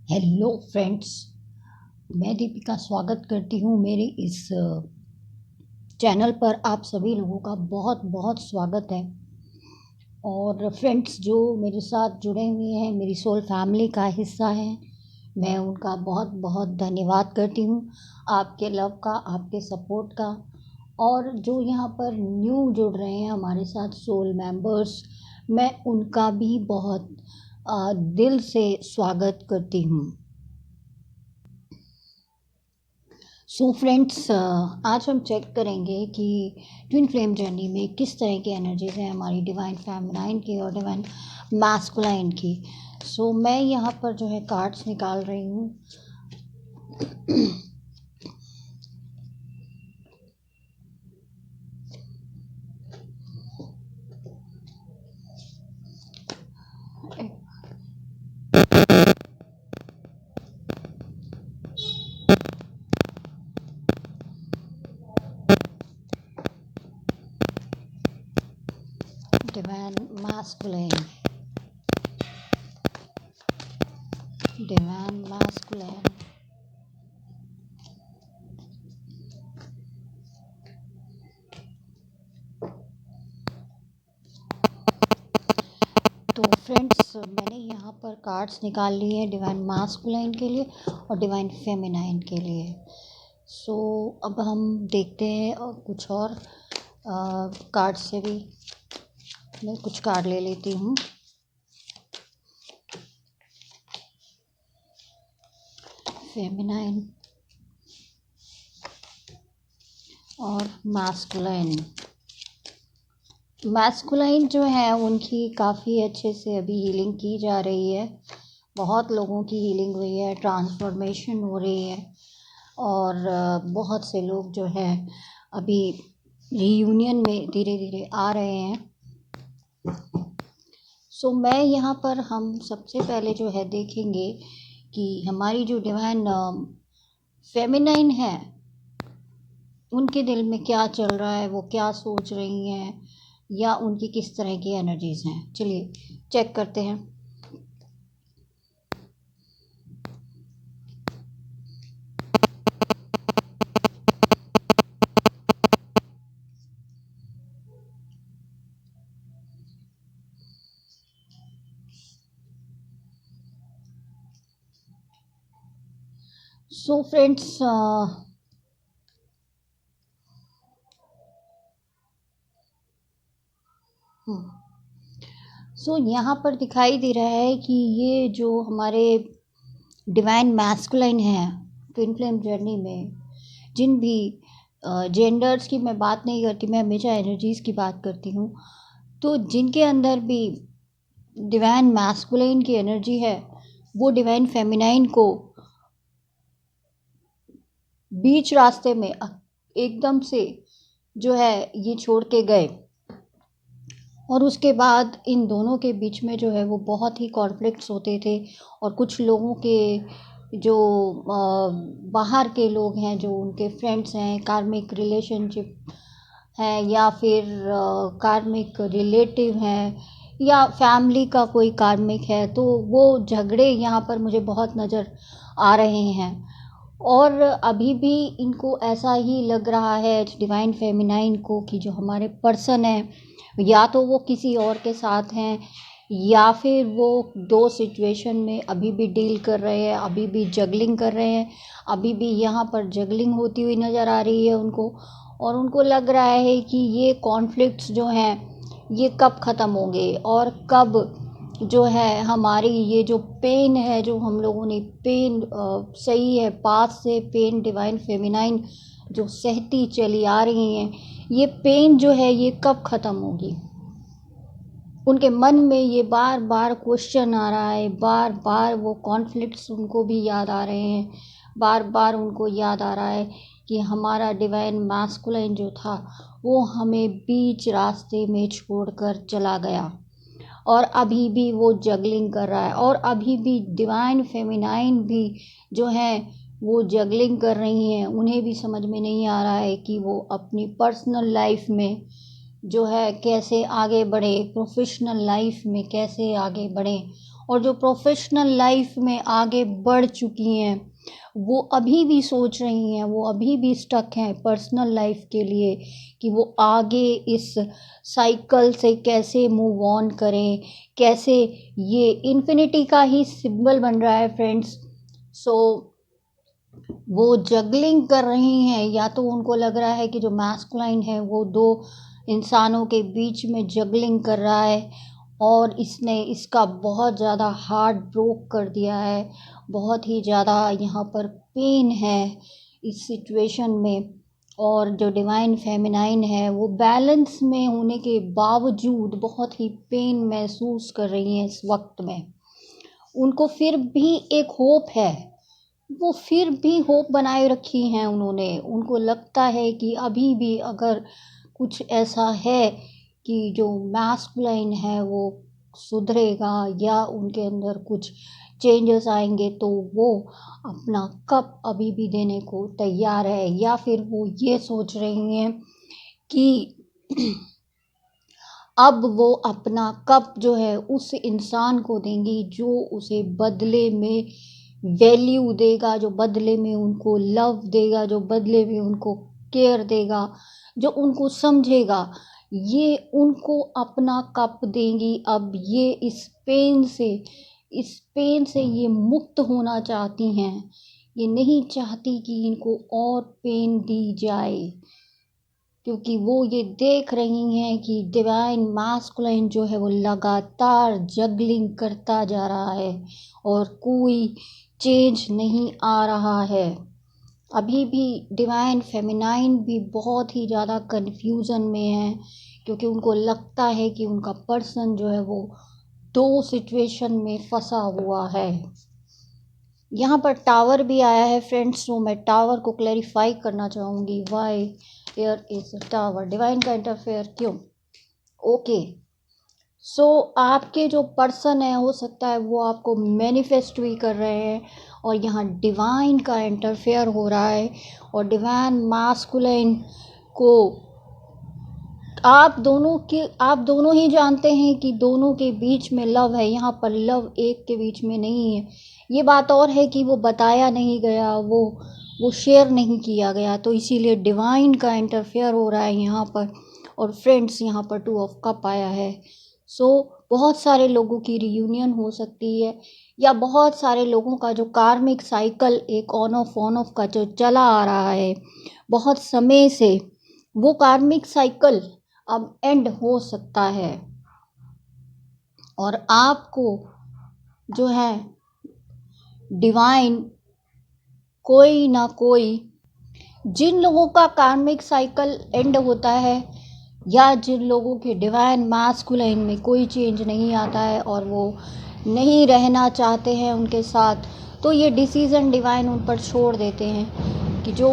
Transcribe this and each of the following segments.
Hello friends, मैं दीपिका स्वागत करती हूँ मेरे इस चैनल पर। आप सभी लोगों का बहुत बहुत स्वागत है। और फ्रेंड्स जो मेरे साथ जुड़े हुए हैं, मेरी सोल फैमिली का हिस्सा हैं, मैं उनका बहुत बहुत धन्यवाद करती हूँ, आपके लव का, आपके सपोर्ट का। और जो यहाँ पर न्यू जुड़ रहे हैं हमारे साथ सोल मेंबर्स, मैं उनका भी बहुत दिल से स्वागत करती हूँ। सो फ्रेंड्स, आज हम चेक करेंगे कि ट्विन फ्लेम जर्नी में किस तरह की एनर्जीज हैं हमारी डिवाइन फेमिनाइन की और डिवाइन मैस्कुलाइन की। सो मैं यहाँ पर जो है कार्ड्स निकाल रही हूँ। डिवाइन मैस्कुलाइन, डिवाइन मैस्कुलाइन, तो फ्रेंड्स मैंने यहाँ पर कार्ड्स निकाल लिए हैं डिवाइन मास्कुलाइन के लिए और डिवाइन फेमिनाइन के लिए। सो अब हम देखते हैं और कुछ और कार्ड से भी मैं कुछ कार्ड ले लेती हूँ। फेमिनाइन और मास्कुलाइन। मैस्कुलाइन जो है उनकी काफ़ी अच्छे से अभी हीलिंग की जा रही है, बहुत लोगों की हीलिंग हुई है, ट्रांसफॉर्मेशन हो रही है और बहुत से लोग जो है अभी रीयूनियन में धीरे धीरे आ रहे हैं। सो मैं यहाँ पर हम सबसे पहले जो है देखेंगे कि हमारी जो डिवाइन फेमिनाइन है उनके दिल में क्या चल रहा है, वो क्या सोच रही हैं या उनकी किस तरह की एनर्जीज हैं। चलिए चेक करते हैं। सो फ्रेंड्स, सो यहाँ पर दिखाई दे रहा है कि ये जो हमारे डिवाइन मैस्कुलाइन है ट्विन फ्लेम जर्नी में, जिन भी जेंडर्स की मैं बात नहीं करती, मैं हमेशा एनर्जीज़ की बात करती हूँ, तो जिनके अंदर भी डिवाइन मैस्कुलाइन की एनर्जी है वो डिवाइन फेमिनाइन को बीच रास्ते में एकदम से जो है ये छोड़ के गए और उसके बाद इन दोनों के बीच में जो है वो बहुत ही कॉन्फ्लिक्ट्स होते थे। और कुछ लोगों के जो बाहर के लोग हैं, जो उनके फ्रेंड्स हैं, कार्मिक रिलेशनशिप हैं या फिर कार्मिक रिलेटिव हैं या फैमिली का कोई कार्मिक है, तो वो झगड़े यहाँ पर मुझे बहुत नज़र आ रहे हैं। और अभी भी इनको ऐसा ही लग रहा है डिवाइन फेमिनाइन को कि जो हमारे पर्सन है या तो वो किसी और के साथ हैं या फिर वो दो सिचुएशन में अभी भी डील कर रहे हैं, अभी भी जगलिंग कर रहे हैं, अभी भी यहाँ पर जगलिंग होती हुई नज़र आ रही है उनको। और उनको लग रहा है कि ये कॉन्फ्लिक्ट्स जो हैं ये कब ख़त्म होंगे और कब जो है हमारी ये जो पेन है, जो हम लोगों ने पेन सही है पास से पेन डिवाइन फेमिनाइन जो सहती चली आ रही हैं, ये पेन जो है ये कब ख़त्म होगी। उनके मन में ये बार बार क्वेश्चन आ रहा है, बार बार वो कॉन्फ्लिक्ट्स उनको भी याद आ रहे हैं, बार बार उनको याद आ रहा है कि हमारा डिवाइन मैस्कुलाइन जो था वो हमें बीच रास्ते में छोड़कर चला गया और अभी भी वो जगलिंग कर रहा है। और अभी भी डिवाइन फेमिनाइन भी जो है वो जगलिंग कर रही हैं, उन्हें भी समझ में नहीं आ रहा है कि वो अपनी पर्सनल लाइफ में जो है कैसे आगे बढ़े, प्रोफेशनल लाइफ में कैसे आगे बढ़ें और जो प्रोफेशनल लाइफ में आगे बढ़ चुकी हैं वो अभी भी सोच रही हैं, वो अभी भी स्टक हैं पर्सनल लाइफ के लिए कि वो आगे इस साइकिल से कैसे मूव ऑन करें, कैसे। ये इन्फिनिटी का ही सिंबल बन रहा है फ्रेंड्स। सो वो जगलिंग कर रही हैं, या तो उनको लग रहा है कि जो मैस्कुलाइन है वो दो इंसानों के बीच में जगलिंग कर रहा है और इसने इसका बहुत ज़्यादा हार्ट ब्रोक कर दिया है, बहुत ही ज़्यादा यहाँ पर पेन है इस सिचुएशन में। और जो डिवाइन फेमिनाइन है वो बैलेंस में होने के बावजूद बहुत ही पेन महसूस कर रही हैं इस वक्त में। उनको फिर भी एक होप है, वो फिर भी होप बनाए रखी हैं उन्होंने। उनको लगता है कि अभी भी अगर कुछ ऐसा है कि जो मैस्कुलाइन है वो सुधरेगा या उनके अंदर कुछ चेंजेस आएंगे तो वो अपना कप अभी भी देने को तैयार है। या फिर वो ये सोच रही हैं कि अब वो अपना कप जो है उस इंसान को देंगी जो उसे बदले में वैल्यू देगा, जो बदले में उनको लव देगा, जो बदले में उनको केयर देगा, जो उनको समझेगा। ये उनको अपना कप देंगी। अब ये इस पेन से ये मुक्त होना चाहती हैं। ये नहीं चाहती कि इनको और पेन दी जाए, क्योंकि वो ये देख रही हैं कि डिवाइन मास्कुलाइन जो है वो लगातार जगलिंग करता जा रहा है और कोई चेंज नहीं आ रहा है। अभी भी डिवाइन फेमिनाइन भी बहुत ही ज़्यादा कन्फ्यूज़न में है, क्योंकि उनको लगता है कि उनका पर्सन जो है वो दो सिचुएशन में फंसा हुआ है। यहाँ पर टावर भी आया है फ्रेंड्स, तो मैं टावर को क्लैरिफाई करना चाहूँगी। Why air is tower, divine का इंटरफेयर क्यों? ओके, सो आपके जो पर्सन है हो सकता है वो आपको मैनिफेस्ट भी कर रहे हैं और यहाँ डिवाइन का इंटरफेयर हो रहा है। और डिवाइन मास्कुलाइन को आप दोनों ही जानते हैं कि दोनों के बीच में लव है। यहाँ पर लव एक के बीच में नहीं है। ये बात और है कि वो बताया नहीं गया, वो शेयर नहीं किया गया, तो इसीलिए डिवाइन का इंटरफेयर हो रहा है यहाँ पर। और फ्रेंड्स यहाँ पर 2 ऑफ कप आया है। सो बहुत सारे लोगों की रियूनियन हो सकती है, या बहुत सारे लोगों का जो कार्मिक साइकिल एक ऑन ऑफ का जो चला आ रहा है बहुत समय से, वो कार्मिक साइकिल अब एंड हो सकता है। और आपको जो है डिवाइन कोई ना कोई, जिन लोगों का कार्मिक साइकिल एंड होता है या जिन लोगों के डिवाइन मास्कुलाइन में कोई चेंज नहीं आता है और वो नहीं रहना चाहते हैं उनके साथ, तो ये डिसीज़न डिवाइन उन पर छोड़ देते हैं कि जो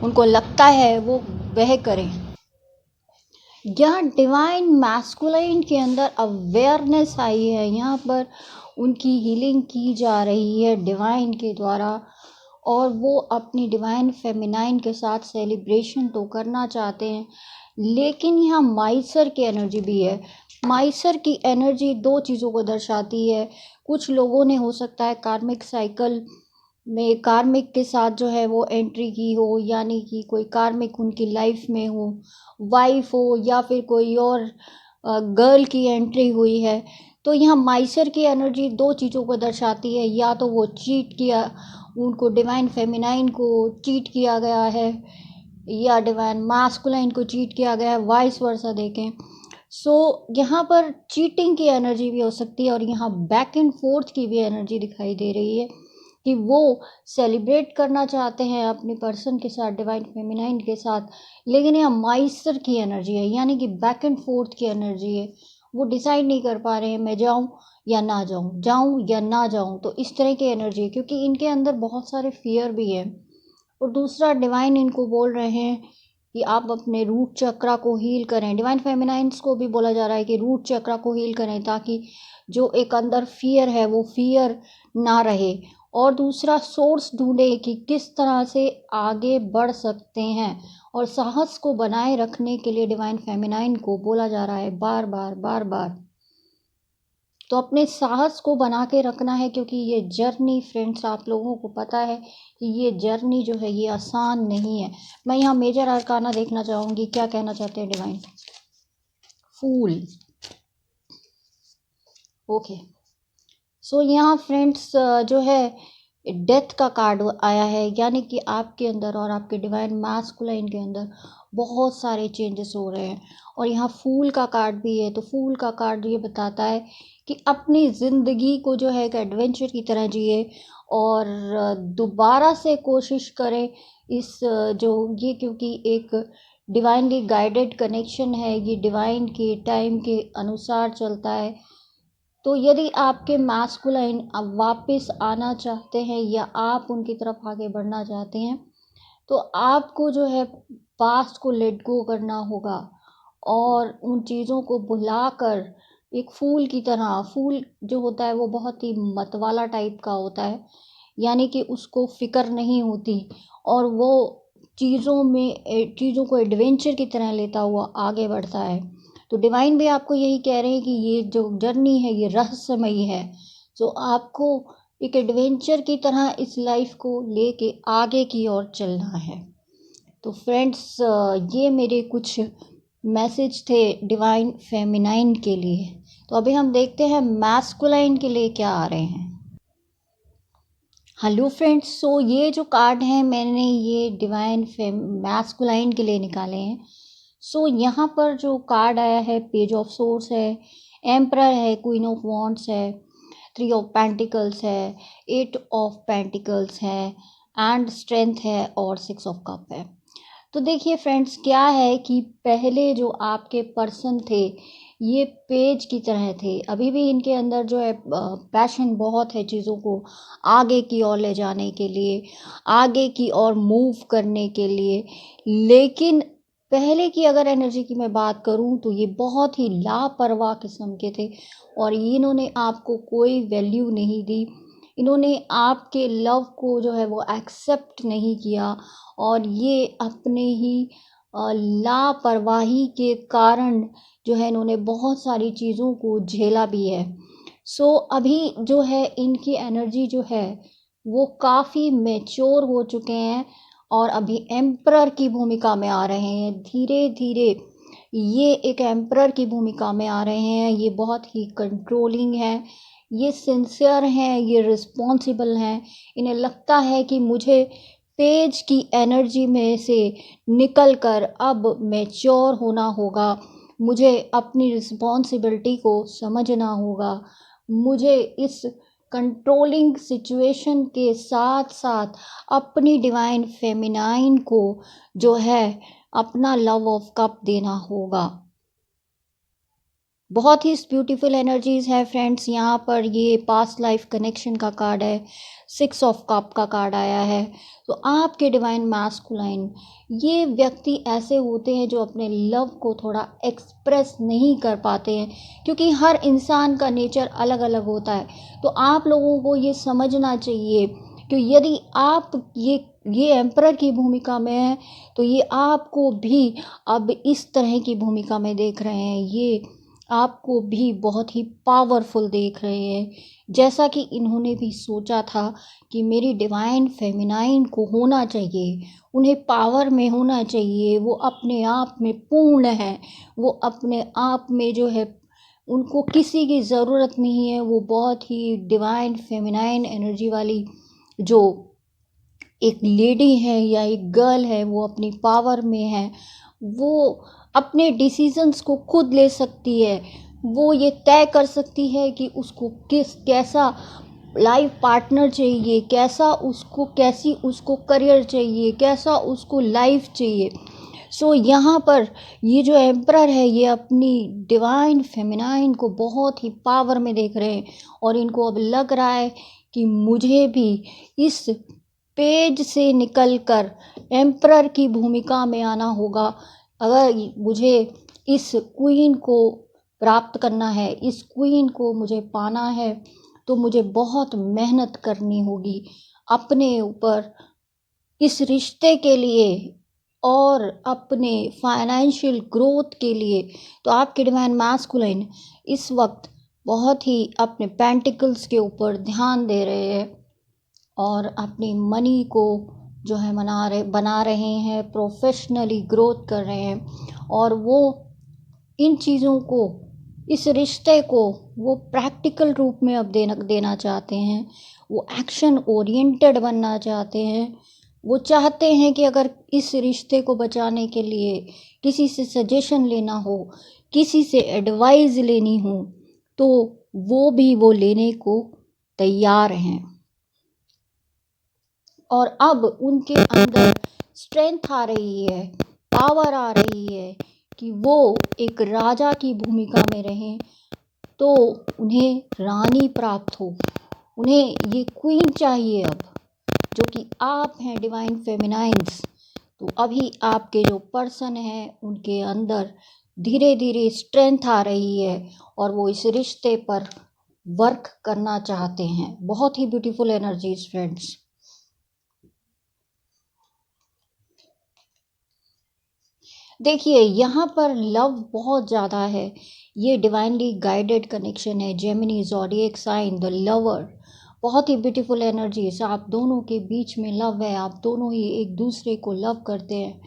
उनको लगता है वो वह करें। यहाँ डिवाइन मैस्कुलाइन के अंदर अवेयरनेस आई है, यहाँ पर उनकी हीलिंग की जा रही है डिवाइन के द्वारा, और वो अपनी डिवाइन फेमिनाइन के साथ सेलिब्रेशन तो करना चाहते हैं। लेकिन यहाँ माइसर की एनर्जी भी है। माइसर की एनर्जी दो चीज़ों को दर्शाती है। कुछ लोगों ने हो सकता है कार्मिक साइकिल में कार्मिक के साथ जो है वो एंट्री की हो, यानी कि कोई कार्मिक उनकी लाइफ में हो, वाइफ हो या फिर कोई और गर्ल की एंट्री हुई है। तो यहाँ माइसर की एनर्जी दो चीज़ों को दर्शाती है, या तो वो उनको डिवाइन फेमिनाइन को चीट किया गया है या डिवाइन मास्कुलाइन को चीट किया गया है, वाइस वर्सा देखें। सो यहाँ पर चीटिंग की एनर्जी भी हो सकती है और यहाँ बैक एंड फोर्थ की भी एनर्जी दिखाई दे रही है कि वो सेलिब्रेट करना चाहते हैं अपने पर्सन के साथ, डिवाइन फेमिनाइन के साथ, लेकिन यहाँ माइसर की एनर्जी है, यानी कि बैक एंड फोर्थ की एनर्जी है। वो डिसाइड नहीं कर पा रहे हैं मैं जाऊँ या ना जाऊँ, जाऊँ या ना जाऊँ। तो इस तरह की एनर्जी है, क्योंकि इनके अंदर बहुत सारे फियर भी है। और दूसरा, डिवाइन इनको बोल रहे हैं कि आप अपने रूट चक्रा को हील करें। डिवाइन फेमिनाइंस को भी बोला जा रहा है कि रूट चक्रा को हील करें, ताकि जो एक अंदर फियर है वो फियर ना रहे। और दूसरा, सोर्स ढूंढे कि किस तरह से आगे बढ़ सकते हैं। और साहस को बनाए रखने के लिए डिवाइन फेमिनाइन को बोला जा रहा है बार बार बार बार तो अपने साहस को बना के रखना है, क्योंकि ये जर्नी फ्रेंड्स, आप लोगों को पता है कि ये जर्नी जो है ये आसान नहीं है। मैं यहाँ मेजर अरकाना देखना चाहूँगी, क्या कहना चाहते हैं डिवाइन। फूल, ओके। सो यहाँ फ्रेंड्स जो है डेथ का कार्ड आया है, यानी कि आपके अंदर और आपके डिवाइन मैस्कुलाइन के अंदर बहुत सारे चेंजेस हो रहे हैं। और यहाँ फूल का कार्ड भी है, तो फूल का कार्ड ये बताता है कि अपनी ज़िंदगी को जो है एक एडवेंचर की तरह जिए और दोबारा से कोशिश करें इस जो ये, क्योंकि एक डिवाइनली गाइडेड कनेक्शन है, ये डिवाइन के टाइम के अनुसार चलता है। तो यदि आपके मैस्कुलाइन अब वापस आना चाहते हैं या आप उनकी तरफ आगे बढ़ना चाहते हैं, तो आपको जो है पास्ट को लेट गो करना होगा और उन चीज़ों को भुलाकर एक फूल की तरह, फूल जो होता है वो बहुत ही मतवाला टाइप का होता है, यानी कि उसको फ़िक्र नहीं होती और वो चीज़ों को एडवेंचर की तरह लेता हुआ आगे बढ़ता है। तो डिवाइन भी आपको यही कह रहे हैं कि ये जो जर्नी है ये रहस्यमयी है, तो आपको एक एडवेंचर की तरह इस लाइफ को लेके आगे की ओर चलना है। तो फ्रेंड्स ये मेरे कुछ मैसेज थे डिवाइन फेमिनाइन के लिए। तो अभी हम देखते हैं मैस्कुलाइन के लिए क्या आ रहे हैं। हेलो फ्रेंड्स, सो ये जो कार्ड हैं मैंने ये डिवाइन मैस्कुलाइन के लिए निकाले हैं। सो यहाँ पर जो कार्ड आया है पेज ऑफ सोर्स है, एम्परर है, क्वीन ऑफ वॉन्ड्स है, 3 ऑफ पेंटिकल्स है, 8 ऑफ पेंटिकल्स है एंड स्ट्रेंथ है और 6 ऑफ कप है। तो देखिए फ्रेंड्स, क्या है कि पहले जो आपके पर्सन थे ये पेज की तरह थे, अभी भी इनके अंदर जो है पैशन बहुत है चीज़ों को आगे की ओर ले जाने के लिए, आगे की ओर मूव करने के लिए। लेकिन पहले की अगर एनर्जी की मैं बात करूं तो ये बहुत ही लापरवाह किस्म के थे और इन्होंने आपको कोई वैल्यू नहीं दी। इन्होंने आपके लव को जो है वो एक्सेप्ट नहीं किया और ये अपने ही लापरवाही के कारण जो है इन्होंने बहुत सारी चीज़ों को झेला भी है। सो अभी जो है इनकी एनर्जी जो है वो काफ़ी मैच्योर हो चुके हैं और अभी एम्परर की भूमिका में आ रहे हैं। धीरे धीरे ये एक एम्परर की भूमिका में आ रहे हैं। ये बहुत ही कंट्रोलिंग है, ये सिंसियर हैं, ये रिस्पॉन्सिबल हैं। इन्हें लगता है कि मुझे पेज की एनर्जी में से निकल कर अब मैच्योर होना होगा, मुझे अपनी रिस्पॉन्सिबिलिटी को समझना होगा, मुझे इस कंट्रोलिंग सिचुएशन के साथ साथ अपनी डिवाइन फेमिनाइन को जो है अपना लव ऑफ कप देना होगा। बहुत ही ब्यूटीफुल एनर्जीज है फ्रेंड्स। यहाँ पर ये पास्ट लाइफ कनेक्शन का कार्ड है, 6 ऑफ कप का कार्ड आया है। तो आपके डिवाइन मैस्कुलाइन, ये व्यक्ति ऐसे होते हैं जो अपने लव को थोड़ा एक्सप्रेस नहीं कर पाते हैं, क्योंकि हर इंसान का नेचर अलग अलग होता है। तो आप लोगों को ये समझना चाहिए कि यदि आप ये एम्परर की भूमिका में है तो ये आपको भी अब इस तरह की भूमिका में देख रहे हैं, ये आपको भी बहुत ही पावरफुल देख रहे हैं, जैसा कि इन्होंने भी सोचा था कि मेरी डिवाइन फेमिनाइन को होना चाहिए, उन्हें पावर में होना चाहिए, वो अपने आप में पूर्ण है, वो अपने आप में जो है उनको किसी की ज़रूरत नहीं है। वो बहुत ही डिवाइन फेमिनाइन एनर्जी वाली जो एक लेडी है या एक गर्ल है, वो अपनी पावर में है, वो अपने डिसीजंस को खुद ले सकती है, वो ये तय कर सकती है कि उसको कैसा लाइफ पार्टनर चाहिए, कैसी उसको करियर चाहिए, कैसा उसको लाइफ चाहिए। सो यहाँ पर ये जो एम्परर है ये अपनी डिवाइन फेमिनाइन को बहुत ही पावर में देख रहे हैं और इनको अब लग रहा है कि मुझे भी इस पेज से निकलकर एम्परर की भूमिका में आना होगा। अगर मुझे इस क्वीन को प्राप्त करना है, इस क्वीन को मुझे पाना है, तो मुझे बहुत मेहनत करनी होगी अपने ऊपर, इस रिश्ते के लिए और अपने फाइनेंशियल ग्रोथ के लिए। तो आपके डिवाइन मैस्कुलाइन इस वक्त बहुत ही अपने पेंटिकल्स के ऊपर ध्यान दे रहे हैं और अपनी मनी को जो है बना रहे हैं, प्रोफेशनली ग्रोथ कर रहे हैं। और वो इन चीज़ों को, इस रिश्ते को वो प्रैक्टिकल रूप में अब देना चाहते हैं। वो एक्शन ओरिएंटेड बनना चाहते हैं। वो चाहते हैं कि अगर इस रिश्ते को बचाने के लिए किसी से सजेशन लेना हो, किसी से एडवाइस लेनी हो, तो वो लेने को तैयार हैं। और अब उनके अंदर स्ट्रेंथ आ रही है, पावर आ रही है कि वो एक राजा की भूमिका में रहें, तो उन्हें रानी प्राप्त हो। उन्हें ये क्वीन चाहिए अब, जो कि आप हैं डिवाइन फेमिनाइंस। तो अभी आपके जो पर्सन हैं उनके अंदर धीरे धीरे स्ट्रेंथ आ रही है और वो इस रिश्ते पर वर्क करना चाहते हैं। बहुत ही ब्यूटीफुल एनर्जीज फ्रेंड्स। देखिए यहाँ पर लव बहुत ज़्यादा है। ये डिवाइनली गाइडेड कनेक्शन है। Gemini zodiac sign, the lover, बहुत ही ब्यूटीफुल एनर्जीज। आप दोनों के बीच में लव है, आप दोनों ही एक दूसरे को लव करते हैं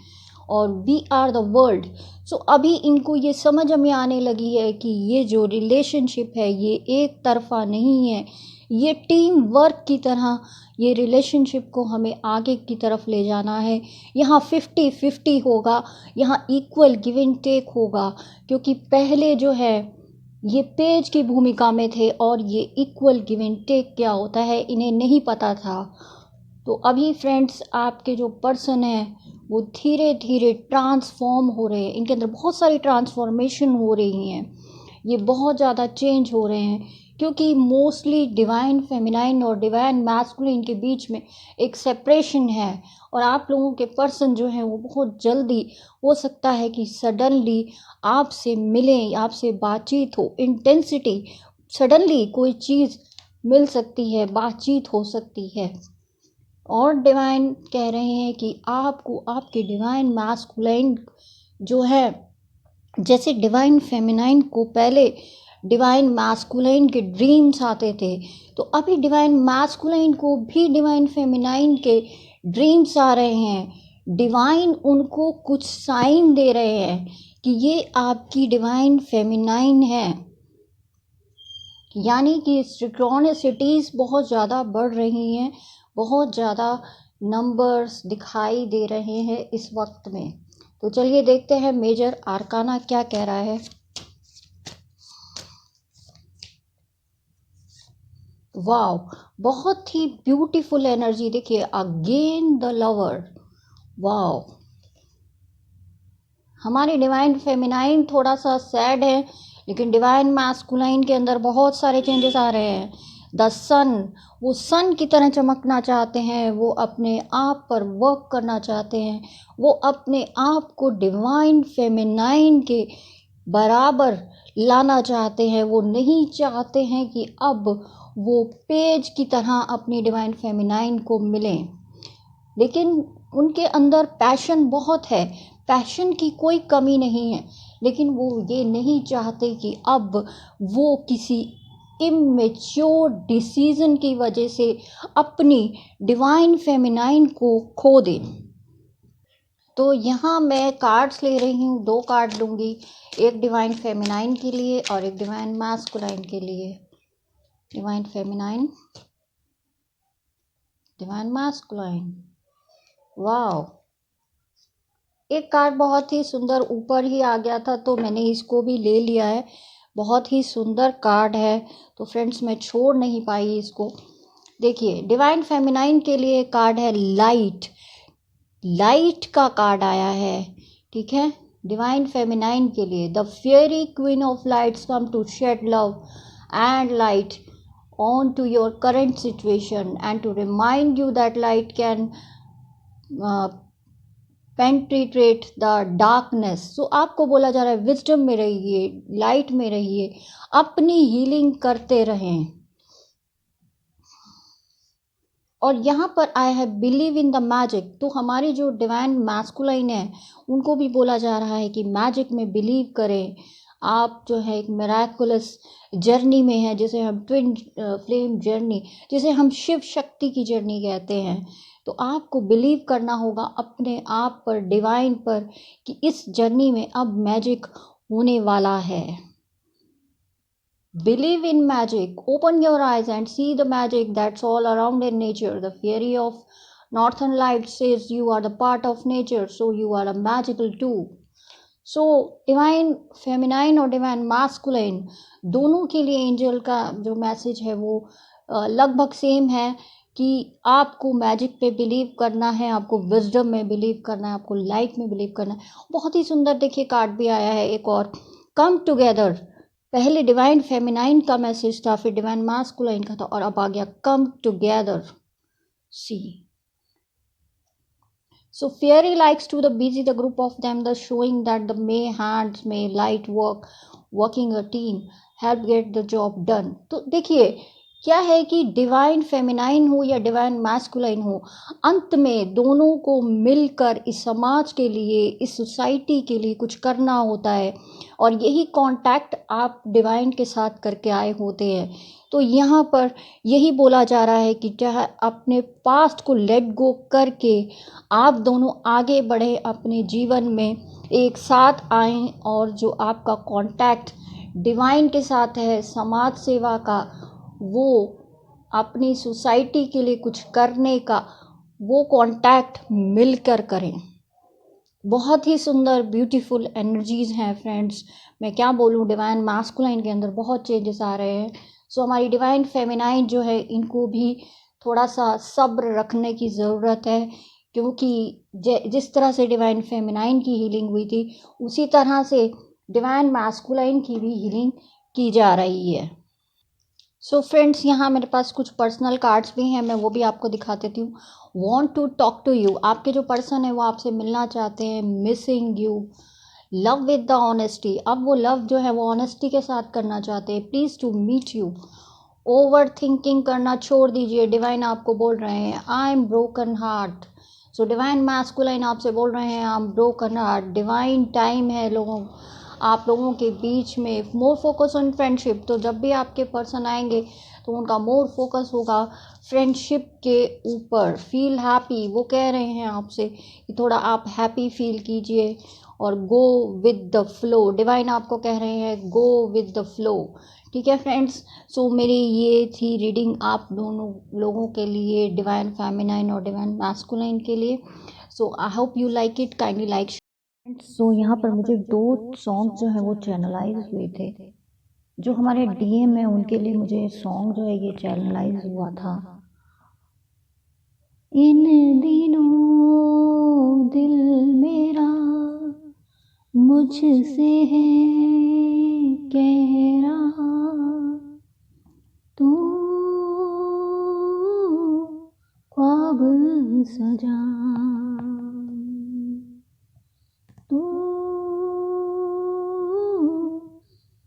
और वी आर द वर्ल्ड। सो अभी इनको ये समझ में आने लगी है कि ये जो रिलेशनशिप है ये एक तरफा नहीं है, ये टीम वर्क की तरह ये रिलेशनशिप को हमें आगे की तरफ ले जाना है। यहाँ 50-50 होगा, यहाँ इक्वल गिव एंड टेक होगा, क्योंकि पहले जो है ये पेज की भूमिका में थे और ये इक्वल गिव एंड टेक क्या होता है इन्हें नहीं पता था। तो अभी फ्रेंड्स आपके जो पर्सन हैं वो धीरे धीरे ट्रांसफॉर्म हो रहे हैं। इनके अंदर बहुत सारी ट्रांसफॉर्मेशन हो रही हैं, ये बहुत ज़्यादा चेंज हो रहे हैं, क्योंकि मोस्टली डिवाइन फेमिनाइन और डिवाइन मैस्कुलिन के बीच में एक सेपरेशन है। और आप लोगों के पर्सन जो हैं वो बहुत जल्दी, हो सकता है कि सडनली आपसे मिलें, आपसे बातचीत हो, इंटेंसिटी, सडनली कोई चीज़ मिल सकती है, बातचीत हो सकती है। और डिवाइन कह रहे हैं कि आपको आपके डिवाइन मैस्कुलाइन जो है, जैसे डिवाइन फेमिनाइन को पहले डिवाइन मैस्कुलाइन के ड्रीम्स आते थे, तो अभी डिवाइन मैस्कुलाइन को भी डिवाइन फेमिनाइन के ड्रीम्स आ रहे हैं। डिवाइन उनको कुछ साइन दे रहे हैं कि ये आपकी डिवाइन फेमिनाइन है। यानी कि सिंक्रोनिसिटीज़ बहुत ज़्यादा बढ़ रही हैं, बहुत ज़्यादा नंबर्स दिखाई दे रहे हैं इस वक्त में। तो चलिए देखते हैं मेजर आर्काना क्या कह रहा है। वाओ, बहुत ही ब्यूटीफुल एनर्जी। देखिए अगेन द लवर। वाओ, हमारी डिवाइन फेमिनाइन थोड़ा सा सैड है, लेकिन डिवाइन मैस्कुलाइन के अंदर बहुत सारे चेंजेस आ रहे हैं। द सन, वो सन की तरह चमकना चाहते हैं, वो अपने आप पर वर्क करना चाहते हैं, वो अपने आप को डिवाइन फेमिनाइन के बराबर लाना चाहते हैं। वो नहीं चाहते हैं कि अब वो पेज की तरह अपनी डिवाइन फेमिनाइन को मिलें, लेकिन उनके अंदर पैशन बहुत है, पैशन की कोई कमी नहीं है, लेकिन वो ये नहीं चाहते कि अब वो किसी इमेच्योर डिसीजन की वजह से अपनी डिवाइन फेमिनाइन को खो दें। तो यहाँ मैं कार्ड्स ले रही हूँ, 2 कार्ड लूँगी, एक डिवाइन फेमिनाइन के लिए और एक डिवाइन मैस्कुलाइन के लिए। Divine feminine, divine masculine. Wow, एक कार्ड बहुत ही सुंदर ऊपर ही आ गया था तो मैंने इसको भी ले लिया है। बहुत ही सुंदर कार्ड है, तो फ्रेंड्स मैं छोड़ नहीं पाई इसको। देखिए डिवाइन फेमिनाइन के लिए कार्ड है लाइट। लाइट का कार्ड आया है, ठीक है। डिवाइन फेमिनाइन के लिए the fairy queen of lights come to shed love and light on to your current situation and to remind you that light can penetrate the darkness। so आपको बोला जा रहा है विजडम में रहिए, लाइट में रहिए, अपनी हीलिंग करते रहें। और यहाँ पर I have believe in the magic. तो हमारी जो डिवाइन मैस्कुलाइन है उनको भी बोला जा रहा है कि मैजिक में बिलीव करें, आप जो है एक मिराकुलस जर्नी में हैं, जिसे हम ट्विन फ्लेम जर्नी, जिसे हम शिव शक्ति की जर्नी कहते हैं। तो आपको बिलीव करना होगा अपने आप पर, डिवाइन पर, कि इस जर्नी में अब मैजिक होने वाला है। Believe in magic. Open your eyes and see the magic that's all around in nature. The fairy of Northern Lights says you are the part of nature, so you are a magical too. So divine feminine और divine masculine दोनों के लिए angel का जो message है वो लगभग same है कि आपको मैजिक पे बिलीव करना है, आपको विजडम में बिलीव करना है, आपको लाइट में बिलीव करना है। बहुत ही सुंदर देखिए कार्ड भी आया है एक और, कम टुगेदर। पहले डिवाइन फेमिनाइन का मैसेज था, फिर डिवाइन मास्कुलाइन का था, और अब आ गया come together. C So fairy likes to the busy the group of them, the showing that the may hands may light work, working a team help get the job done. तो देखिए क्या है कि डिवाइन फेमिनाइन हो या divine masculine हो, अंत में दोनों को मिलकर इस समाज के लिए, इस सोसाइटी के लिए कुछ करना होता है, और यही कांटेक्ट आप डिवाइन के साथ करके आए होते हैं। तो यहाँ पर यही बोला जा रहा है कि चाहे अपने पास्ट को लेट गो करके आप दोनों आगे बढ़े, अपने जीवन में एक साथ आएँ, और जो आपका कांटेक्ट डिवाइन के साथ है समाज सेवा का, वो अपनी सोसाइटी के लिए कुछ करने का, वो कांटेक्ट मिलकर करें। बहुत ही सुंदर ब्यूटीफुल एनर्जीज़ हैं फ्रेंड्स। मैं क्या बोलूँ, डिवाइन मास्कुलाइन के अंदर बहुत चेंजेस आ रहे हैं। सो हमारी डिवाइन फेमिनाइन जो है, इनको भी थोड़ा सा सब्र रखने की ज़रूरत है, क्योंकि जिस तरह से डिवाइन फेमिनाइन की हीलिंग हुई थी, उसी तरह से डिवाइन मास्कुलाइन की भी हीलिंग की जा रही है। सो फ्रेंड्स, यहाँ मेरे पास कुछ पर्सनल कार्ड्स भी हैं, मैं वो भी आपको दिखा देती हूँ। Want to talk to you, आपके जो पर्सन है वो आपसे मिलना चाहते हैं। Missing you, love with the honesty, अब वो लव जो है वो ऑनेस्टी के साथ करना चाहते हैं। Please to meet you, overthinking करना छोड़ दीजिए। डिवाइन आपको बोल रहे हैं I am broken heart. So divine masculine आपसे बोल रहे हैं I am broken heart. Divine time है आप लोगों के बीच में। मोर फोकस ऑन फ्रेंडशिप, तो जब भी आपके पर्सन आएंगे तो उनका मोर फोकस होगा फ्रेंडशिप के ऊपर। फील हैप्पी, वो कह रहे हैं आपसे कि थोड़ा आप हैप्पी फील कीजिए, और go with the flow, divine आपको कह रहे हैं गो विद द फ्लो। ठीक है फ्रेंड्स, सो मेरी ये थी रीडिंग आप दोनों लोगों के लिए, डिवाइन फेमिनाइन और डिवाइन मैस्कुलाइन के लिए। So I hope you like it, kindly like. So यहाँ पर मुझे 2 सॉन्ग जो है वो चैनलाइज हुए थे। जो हमारे डीएम है उनके लिए मुझे सॉन्ग जो है ये चैनलाइज हुआ था। इन दिनों दिल मेरा मुझसे है कह रहा, तू ख्वाब सजा, तू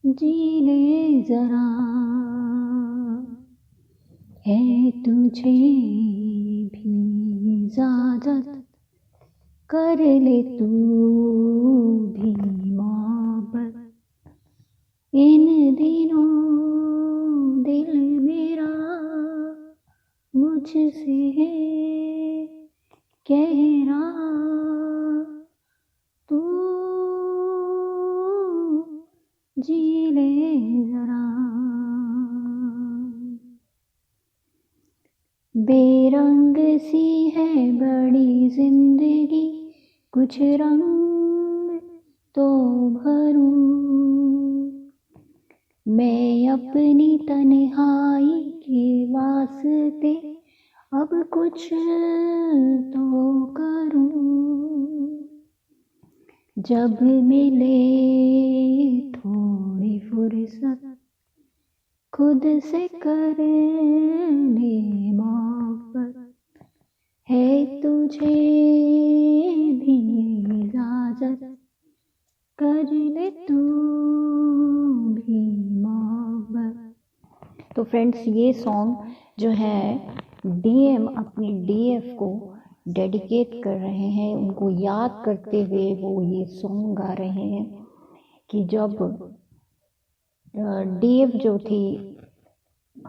जी ले जरा, है तुझे भी इजाजत, कर ले तू भी मोहब्बत। इन दिनों दिल मेरा मुझसे है कह रहा, तू जी ले जरा। बेरंग सी है बड़ी जिंदगी, कुछ रंग तो भरूं, मैं अपनी तन्हाई के वास्ते अब कुछ तो करूं। जब मिले थोड़ी फुर्सत, खुद से कर ले मोहब्बत, है तुझे भी इजाजत, कर ले तू भी मोहब्बत। तो फ्रेंड्स, ये सॉन्ग जो है डीएम अपनी डीएफ को डेडिकेट कर रहे हैं, उनको याद करते हुए वो ये सॉन्ग गा रहे हैं कि जब डीएफ जो थी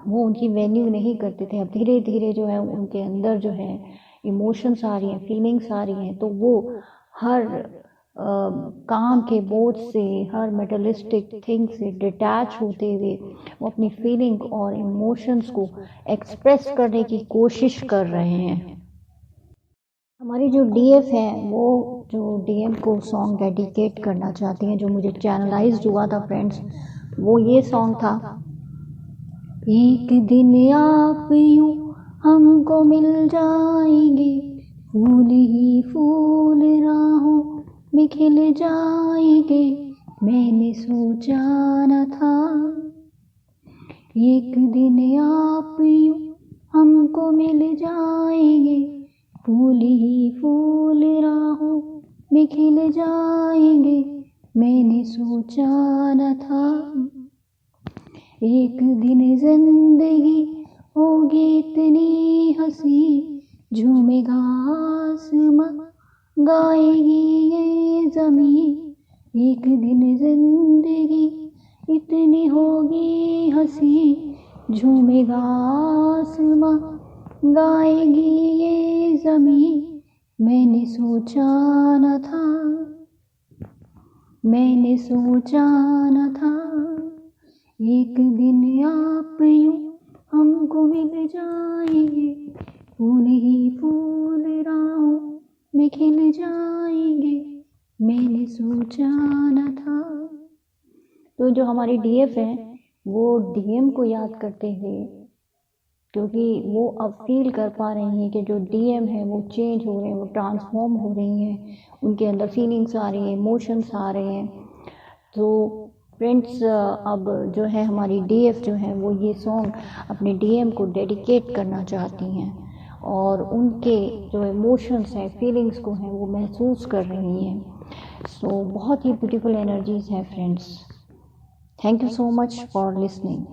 वो उनकी वैल्यू नहीं करते थे, अब धीरे धीरे जो है उनके अंदर जो है इमोशंस आ रही हैं, फीलिंग्स आ रही हैं, तो वो हर काम के बोझ से, हर मेटलिस्टिक थिंग से डिटैच होते हुए वो अपनी फीलिंग और इमोशंस को एक्सप्रेस करने की कोशिश कर रहे हैं। हमारी जो डीएफ है वो जो डीएम को सॉन्ग डेडिकेट करना चाहती हैं, जो मुझे चैनलाइज हुआ था फ्रेंड्स, वो ये सॉन्ग था। एक दिन आप यूं हमको मिल जाएंगे, फूल ही फूल राहों में खिल जाएंगे, मैंने सोचा न था। एक दिन आप यूं हमको मिल जाएंगे, फूल ही फूल राहों में खिल जाएंगे, मैंने सोचा न था। एक दिन जिंदगी होगी इतनी हंसी, झूमेगा आसमां, गाएगी ये ज़मीं। एक दिन जिंदगी इतनी होगी हंसी, झूमेगा आसमां, गाएगी ये ज़मीं, मैंने सोचा न था, मैंने सोचा न था। एक दिन आप यूं हमको मिल जाएंगे, फूल ही फूल राहों में खिल जाएंगे, मैंने सोचा न था। तो जो हमारी डीएफ है वो डीएम को याद करते हुए, क्योंकि वो अब फील कर पा रही हैं कि जो डीएम है वो चेंज हो रहे हैं, वो ट्रांसफॉर्म हो रही हैं, उनके अंदर फीलिंग्स आ रही हैं, इमोशंस आ रहे हैं। तो फ्रेंड्स, अब जो है हमारी डीएफ जो है वो ये सॉन्ग अपने डीएम को डेडिकेट करना चाहती हैं और उनके जो इमोशंस हैं, फीलिंग्स को हैं, वो महसूस कर रही हैं। सो बहुत ही ब्यूटीफुल एनर्जीज हैं friends. Thank you so much for listening.